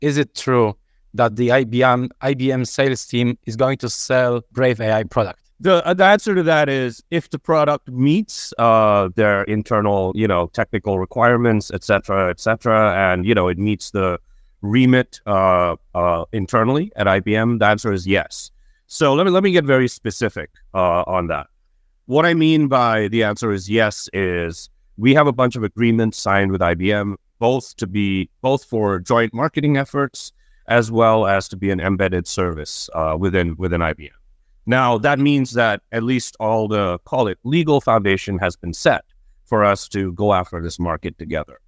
is it true that the IBM sales team is going to sell Brave AI product? The answer to that is if the product meets their internal, technical requirements, et cetera, and, it meets the remit internally at IBM, the answer is yes. So let me get very specific on that. What I mean by the answer is yes is we have a bunch of agreements signed with IBM, both for joint marketing efforts as well as to be an embedded service within IBM. Now, that means that at least all the, call it, legal foundation has been set for us to go after this market together.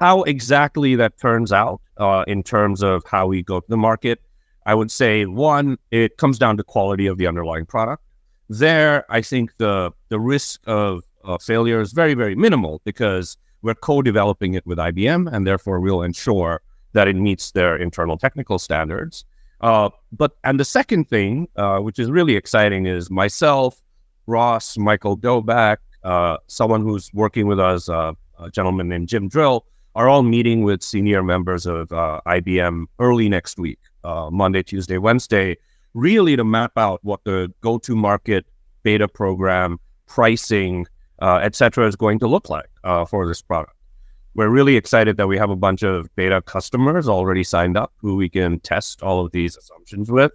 How exactly that turns out in terms of how we go to the market, I would say, one, it comes down to quality of the underlying product. There, I think the risk of failure is very, very minimal because we're co-developing it with IBM, and therefore we'll ensure that it meets their internal technical standards. And the second thing, which is really exciting, is myself, Ross, Michael Doback, someone who's working with us, a gentleman named Jim Drill, are all meeting with senior members of IBM early next week, Monday, Tuesday, Wednesday, really to map out what the go-to-market beta program, pricing, et cetera, is going to look like for this product. We're really excited that we have a bunch of beta customers already signed up who we can test all of these assumptions with.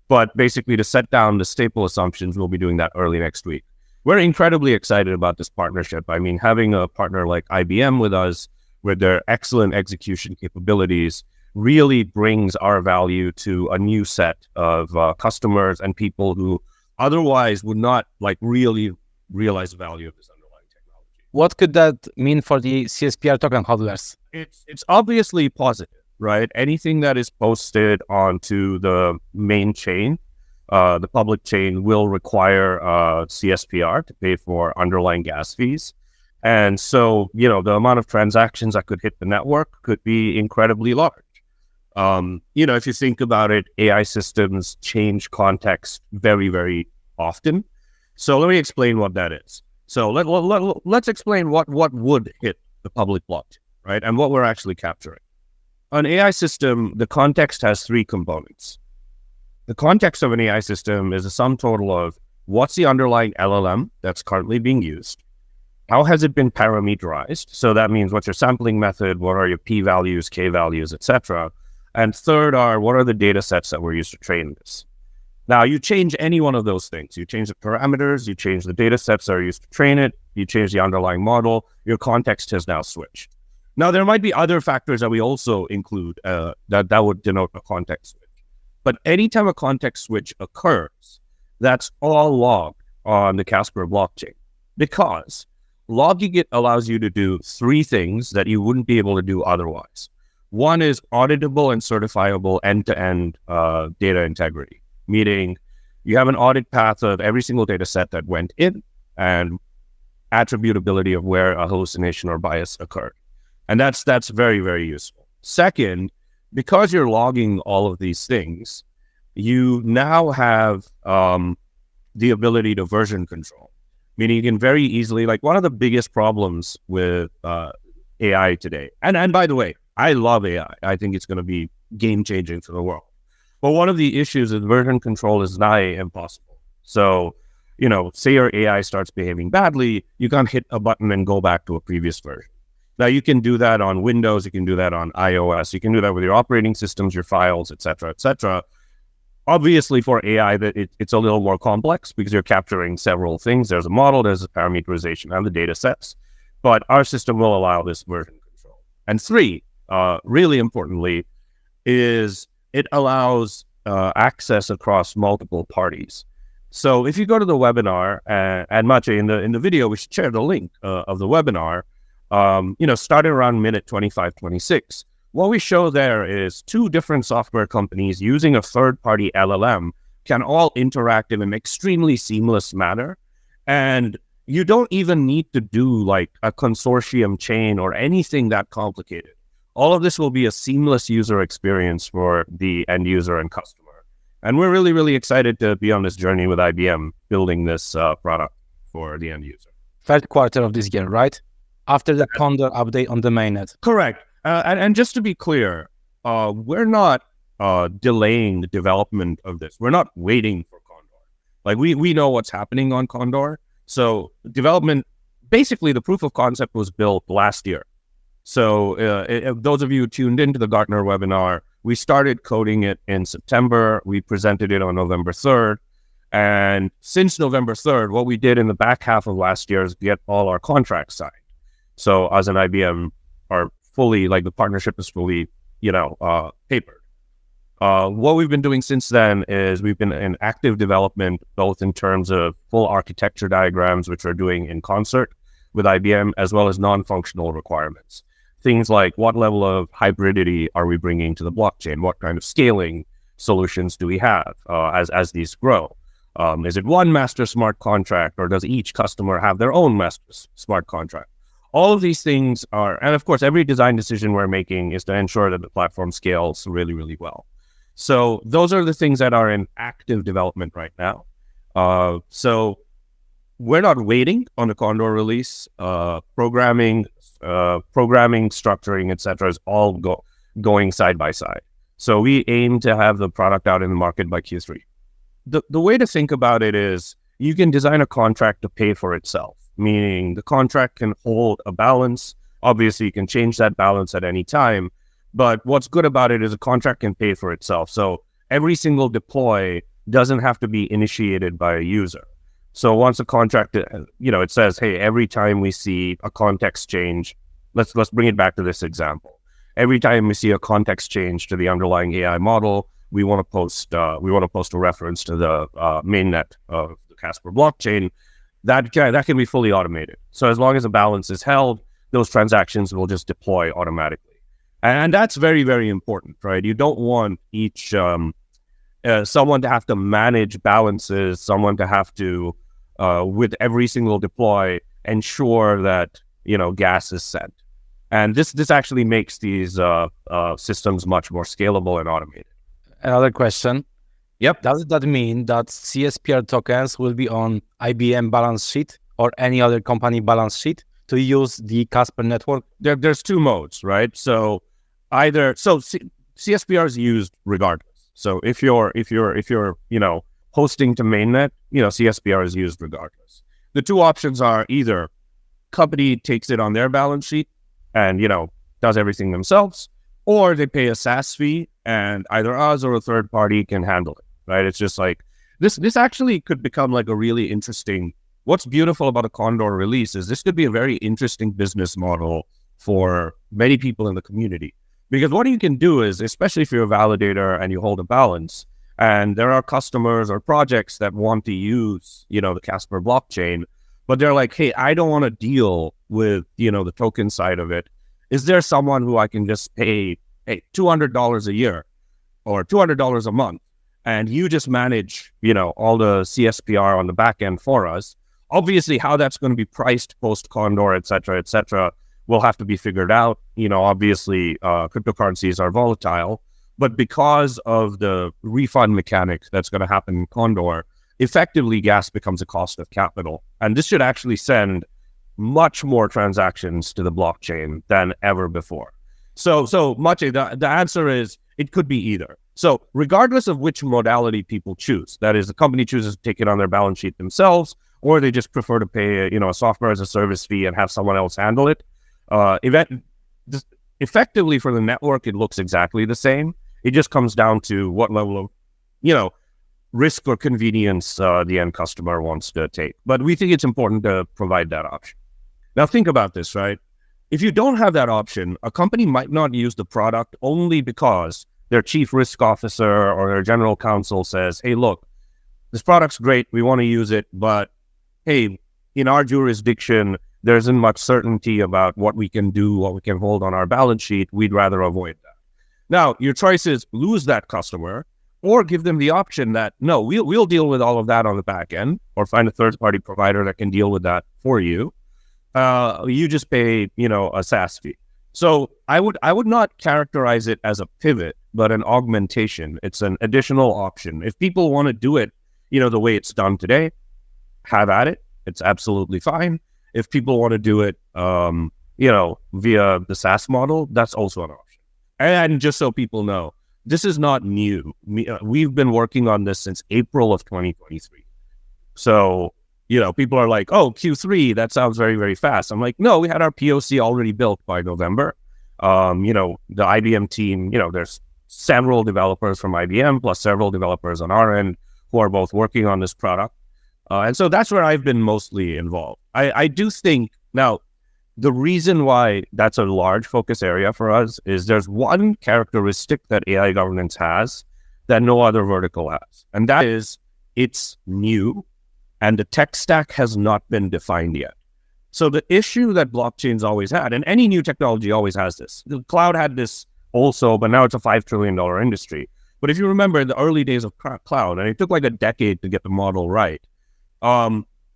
But basically, to set down the staple assumptions, we'll be doing that early next week. We're incredibly excited about this partnership. I mean, having a partner like IBM with us, with their excellent execution capabilities, really brings our value to a new set of customers and people who otherwise would not really realize the value of this underlying technology. What could that mean for the CSPR token hodlers? It's obviously positive, right? Anything that is posted onto the main chain, the public chain, will require CSPR to pay for underlying gas fees. And so, the amount of transactions that could hit the network could be incredibly large. If you think about it, AI systems change context very, very often. So let me explain what that is. So let's explain what would hit the public blockchain, right? And what we're actually capturing. An AI system, the context has three components. The context of an AI system is a sum total of what's the underlying LLM that's currently being used, how has it been parameterized? So that means what's your sampling method, what are your p-values, k-values, etc. And third are what are the data sets that were used to train this. Now, you change any one of those things. You change the parameters, you change the data sets that are used to train it, you change the underlying model, your context has now switched. Now, there might be other factors that we also include that would denote a context switch. But anytime a context switch occurs, that's all logged on the Casper blockchain, because logging it allows you to do three things that you wouldn't be able to do otherwise. One is auditable and certifiable end-to-end data integrity, meaning you have an audit path of every single data set that went in and attributability of where a hallucination or bias occurred. And that's very, very useful. Second, because you're logging all of these things, you now have the ability to version control. Meaning you can very easily, like one of the biggest problems with AI today, and by the way, I love AI. I think it's going to be game-changing for the world. But one of the issues is version control is nigh impossible. So, say your AI starts behaving badly, you can't hit a button and go back to a previous version. Now, you can do that on Windows, you can do that on iOS, you can do that with your operating systems, your files, et cetera, et cetera. Obviously, for AI, it's a little more complex because you're capturing several things. There's a model, there's a parameterization, and the data sets. But our system will allow this version control. And three, really importantly, is it allows access across multiple parties. So if you go to the webinar, and Maciej, in the video, we should share the link of the webinar, starting around minute 25, 26. What we show there is two different software companies using a third-party LLM can all interact in an extremely seamless manner. And you don't even need to do like a consortium chain or anything that complicated. All of this will be a seamless user experience for the end user and customer. And we're really, really excited to be on this journey with IBM, building this product for the end user. Third quarter of this year, right? After the Condor update on the mainnet. Correct. And just to be clear, we're not delaying the development of this. We're not waiting for Condor. Like we know what's happening on Condor. So development, basically the proof of concept was built last year. So if those of you who tuned into the Gartner webinar, we started coding it in September. We presented it on November 3rd. And since November 3rd, what we did in the back half of last year is get all our contracts signed. So us and IBM are fully, like the partnership is fully, papered. What we've been doing since then is we've been in active development, both in terms of full architecture diagrams, which we're doing in concert with IBM, as well as non-functional requirements. Things like what level of hybridity are we bringing to the blockchain? What kind of scaling solutions do we have as these grow? Is it one master smart contract, or does each customer have their own master smart contract? All of these things are, and of course, every design decision we're making is to ensure that the platform scales really, really well. So those are the things that are in active development right now. So we're not waiting on the Condor release. Programming, structuring, etc., is all going side by side. So we aim to have the product out in the market by Q3. The way to think about it is you can design a contract to pay for itself, meaning the contract can hold a balance. Obviously, you can change that balance at any time. But what's good about it is a contract can pay for itself. So every single deploy doesn't have to be initiated by a user. So once a contract, it says, hey, every time we see a context change, let's bring it back to this example. Every time we see a context change to the underlying AI model, we want to post a reference to the mainnet of the Casper blockchain. That can be fully automated. So as long as a balance is held, those transactions will just deploy automatically. And that's very, very important, right? You don't want each someone to have to manage balances, someone to have to, with every single deploy, ensure that, gas is set. And this actually makes these systems much more scalable and automated. Another question. Yep. Does that mean that CSPR tokens will be on IBM balance sheet or any other company balance sheet to use the Casper network? There's two modes, right? So CSPR is used regardless. So if you're hosting to mainnet, CSPR is used regardless. The two options are either company takes it on their balance sheet and does everything themselves, or they pay a SaaS fee and either us or a third party can handle it, right? It's just like this actually could become like a really interesting. What's beautiful about a Condor release is this could be a very interesting business model for many people in the community. Because what you can do is, especially if you're a validator and you hold a balance, and there are customers or projects that want to use, the Casper blockchain, but they're like, hey, I don't want to deal with, the token side of it. Is there someone who I can just pay, hey, $200 a year or $200 a month, and you just manage, all the CSPR on the back end for us? Obviously, how that's going to be priced post Condor, et cetera, will have to be figured out. Obviously, cryptocurrencies are volatile, but because of the refund mechanic that's going to happen in Condor, effectively gas becomes a cost of capital. And this should actually send much more transactions to the blockchain than ever before. So Maciej, the answer is it could be either. So regardless of which modality people choose, that is, the company chooses to take it on their balance sheet themselves, or they just prefer to pay a software as a service fee and have someone else handle it. Effectively for the network, it looks exactly the same. It just comes down to what level of, risk or convenience the end customer wants to take. But we think it's important to provide that option. Now think about this, right? If you don't have that option, a company might not use the product only because their chief risk officer or their general counsel says, hey, look, this product's great, we want to use it, but hey, in our jurisdiction, there isn't much certainty about what we can do, what we can hold on our balance sheet. We'd rather avoid that. Now, your choice is lose that customer or give them the option that, no, we'll deal with all of that on the back end, or find a third-party provider that can deal with that for you. You just pay, a SaaS fee. So I would not characterize it as a pivot, but an augmentation. It's an additional option. If people want to do it, the way it's done today, have at it. It's absolutely fine. If people want to do it, via the SaaS model, that's also an option. And just so people know, this is not new. We've been working on this since April of 2023. So, people are like, oh, Q3, that sounds very, very fast. I'm like, no, we had our POC already built by November. The IBM team, there's several developers from IBM plus several developers on our end who are both working on this product. And so that's where I've been mostly involved. I do think now the reason why that's a large focus area for us is there's one characteristic that AI governance has that no other vertical has. And that is it's new and the tech stack has not been defined yet. So the issue that blockchains always had, and any new technology always has this, the cloud had this also, but now it's a $5 trillion industry. But if you remember in the early days of cloud, and it took like a decade to get the model right,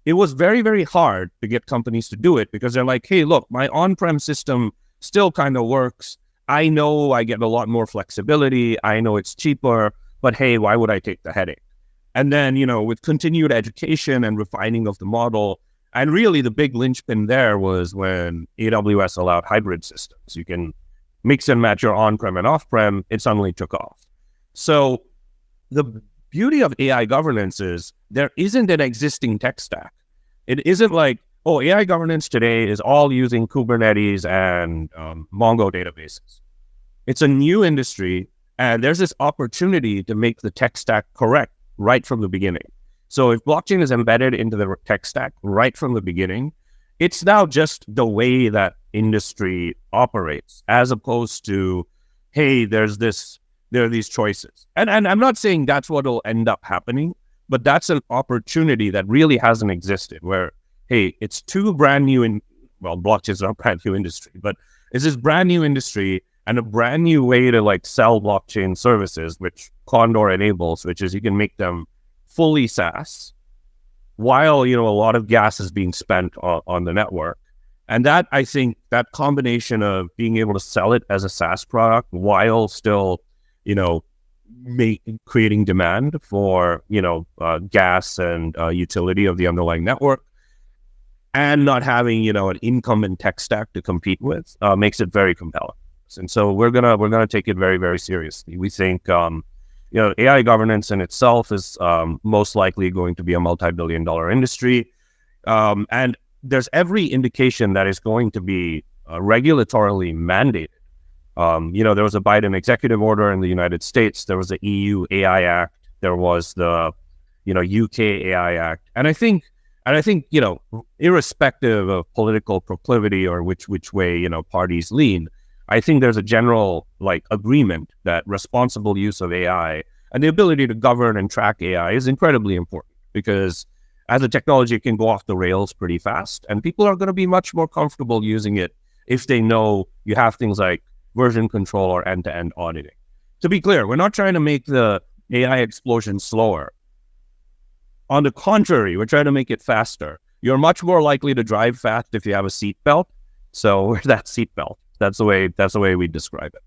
it was very, very hard to get companies to do it because they're like, hey, look, my on-prem system still kind of works. I know I get a lot more flexibility. I know it's cheaper, but hey, why would I take the headache? And then, with continued education and refining of the model, and really the big linchpin there was when AWS allowed hybrid systems. You can mix and match your on-prem and off-prem. It suddenly took off. So the beauty of AI governance is there isn't an existing tech stack. It isn't like, oh, AI governance today is all using Kubernetes and Mongo databases. It's a new industry, and there's this opportunity to make the tech stack correct right from the beginning. So if blockchain is embedded into the tech stack right from the beginning, it's now just the way that industry operates, as opposed to, hey, there are these choices. And I'm not saying that's what will end up happening, but that's an opportunity that really hasn't existed where, hey, it's two brand new, blockchains are a brand new industry, but it's this brand new industry and a brand new way to sell blockchain services, which Condor enables, which is you can make them fully SaaS while, a lot of gas is being spent on the network. And that, I think, that combination of being able to sell it as a SaaS product while still, creating demand for, gas and utility of the underlying network and not having, an incumbent tech stack to compete with makes it very compelling. And so we're gonna take it very, very seriously. We think, AI governance in itself is most likely going to be a multi-billion-dollar industry. And there's every indication that it's going to be regulatorily mandated. There was a Biden executive order in the United States. There was the EU AI Act. There was the, UK AI Act. And I think, irrespective of political proclivity or which way, parties lean, I think there's a general agreement that responsible use of AI and the ability to govern and track AI is incredibly important because as a technology, it can go off the rails pretty fast and people are going to be much more comfortable using it if they know you have things like version control or end-to-end auditing. To be clear, we're not trying to make the AI explosion slower. On the contrary, we're trying to make it faster. You're much more likely to drive fast if you have a seatbelt. So where's that seatbelt? That's the way we describe it.